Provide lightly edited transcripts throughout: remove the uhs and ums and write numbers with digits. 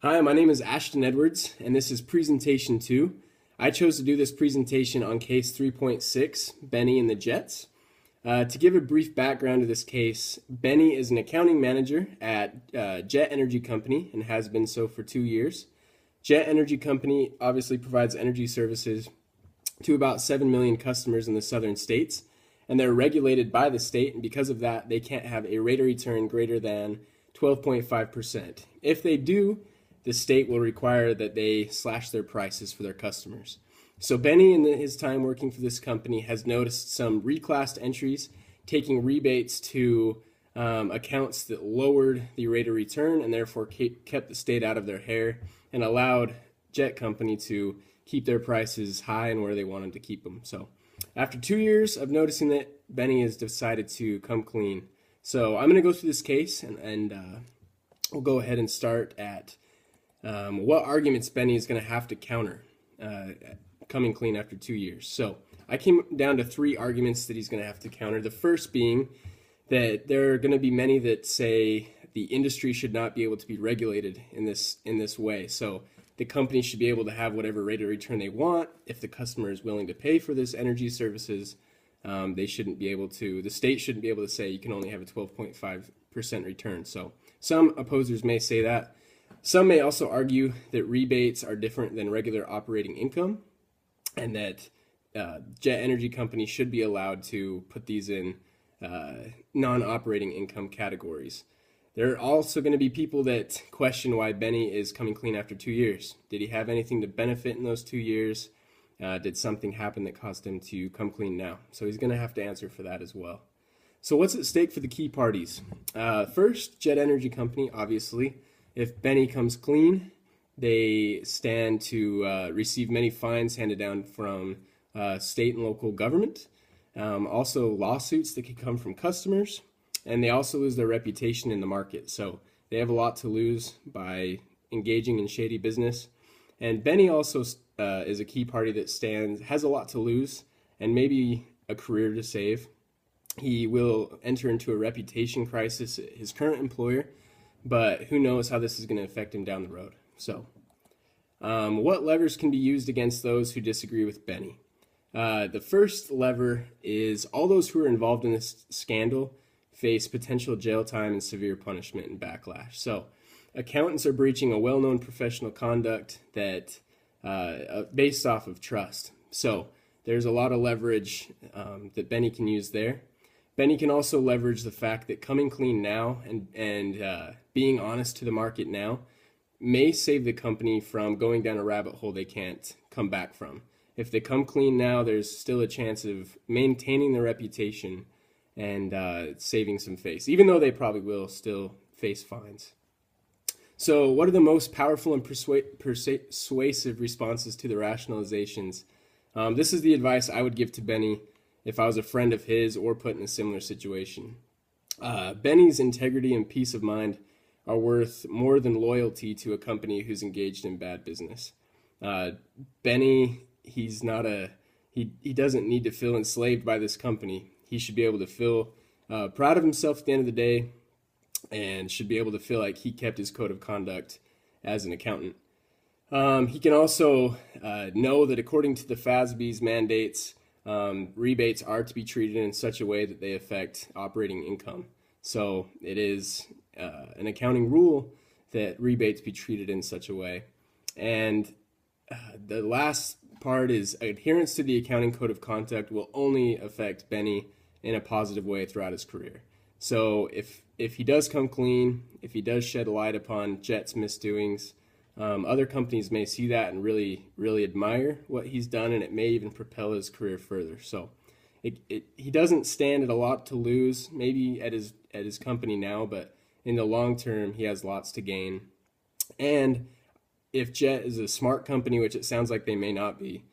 Hi, my name is Ashton Edwards, and this is presentation 2. I chose to do this presentation on case 3.6, Bennie and the Jets. To give a brief background to this case, Bennie is an accounting manager at Jet Energy Company and has been so for 2 years. Jet Energy Company obviously provides energy services to about 7 million customers in the southern states, and they're regulated by the state, and because of that, they can't have a rate of return greater than 12.5%. If they do, the state will require that they slash their prices for their customers. So Bennie, in his time working for this company, has noticed some reclassed entries taking rebates to accounts that lowered the rate of return and therefore kept the state out of their hair and allowed Jet Company to keep their prices high and where they wanted to keep them. So after 2 years of noticing that, Bennie has decided to come clean. So I'm going to go through this case and we'll go ahead and start at what arguments Bennie is going to have to counter coming clean after 2 years. So I came down to 3 arguments that he's going to have to counter. The first being that there are going to be many that say the industry should not be able to be regulated in this way. So the company should be able to have whatever rate of return they want. If the customer is willing to pay for this energy services, they shouldn't be able to. The state shouldn't be able to say you can only have a 12.5% return. So some opposers may say that. Some may also argue that rebates are different than regular operating income and that Jet Energy Company should be allowed to put these in non-operating income categories. There are also going to be people that question why Bennie is coming clean after 2 years. Did he have anything to benefit in those 2 years? Did something happen that caused him to come clean now? So he's going to have to answer for that as well. So what's at stake for the key parties? First, Jet Energy Company, obviously. If Bennie comes clean, they stand to receive many fines handed down from state and local government. Also lawsuits that could come from customers. And they also lose their reputation in the market. So they have a lot to lose by engaging in shady business. And Bennie also is a key party that has a lot to lose and maybe a career to save. He will enter into a reputation crisis at his current employer, but who knows how this is going to affect him down the road. So what levers can be used against those who disagree with Bennie? The first lever is all those who are involved in this scandal face potential jail time and severe punishment and backlash. So accountants are breaching a well-known professional conduct that based off of trust. So there's a lot of leverage that Bennie can use there. Bennie can also leverage the fact that coming clean now and being honest to the market now may save the company from going down a rabbit hole they can't come back from. If they come clean now, there's still a chance of maintaining their reputation and saving some face, even though they probably will still face fines. So what are the most powerful and persuasive responses to the rationalizations? This is the advice I would give to Bennie if I was a friend of his or put in a similar situation. Bennie's integrity and peace of mind are worth more than loyalty to a company who's engaged in bad business. Bennie, he doesn't need to feel enslaved by this company. He should be able to feel proud of himself at the end of the day and should be able to feel like he kept his code of conduct as an accountant. He can also know that according to the FASB's mandates, rebates are to be treated in such a way that they affect operating income. So it is an accounting rule that rebates be treated in such a way. And the last part is adherence to the accounting code of conduct will only affect Bennie in a positive way throughout his career. So if he does come clean, if he does shed light upon Jet's misdoings, other companies may see that and really, really admire what he's done, and it may even propel his career further. So he doesn't stand at a lot to lose, maybe at his company now, but in the long term, he has lots to gain. And if Jet is a smart company, which it sounds like they may not be,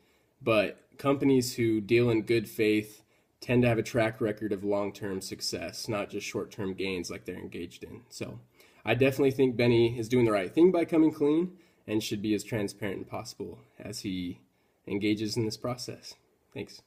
but companies who deal in good faith tend to have a track record of long-term success, not just short-term gains like they're engaged in. So I definitely think Bennie is doing the right thing by coming clean and should be as transparent as possible as he engages in this process. Thanks.